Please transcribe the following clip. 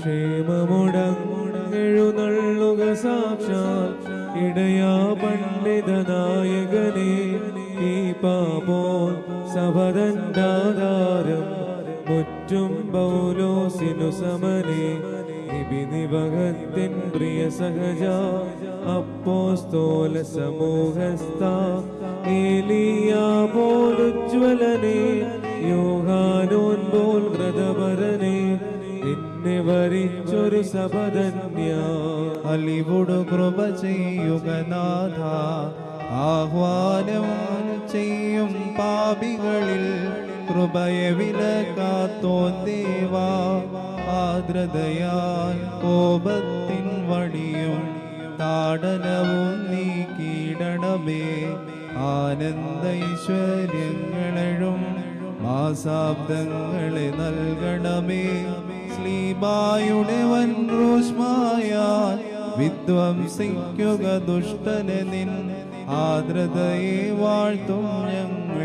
ക്ഷേമമുടങ്ങെഴുന്നള്ളുക സാക്ഷാൽ ഇടയാ പണ്ഡിത നായകനെ ഈ പാപോൻ സഭതന്താധാരം മുറ്റും പൗലോസിനു സമനെ നിബിനിവകത്തിൻ പ്രിയ സഹജ അപ്പോസ്തോല സമൂഹസ്ഥ ഏലിയാ പോലുജ്വലനെ യോഹാനോൻ പോൽ വ്രതപരനെ നിന്നെ വരിച്ചൊരു സഭധന്യ അലിവുടു കൃപ ചെയ്യുക നാഥ ആഹ്വാനം ചെയ്യും പാപികളിൽ കൃപയെ വിലക്കാത്തോൻ ദേവാ ആദ്രതയാൽ കോപത്തിൻ വടിയും താടനവും നീക്കിയിടണമേ ആനന്ദ ഐശ്വര്യങ്ങളെഴും മാസാബ്ദങ്ങളെ നൽകണമേ സ്ലീബായുടെ വൻറൂഷ്മായാൽ വിധ്വംസിക്കുക ദുഷ്ടനെ നിൻ ആദ്രതയെ വാഴ്ത്തും ഞങ്ങൾ.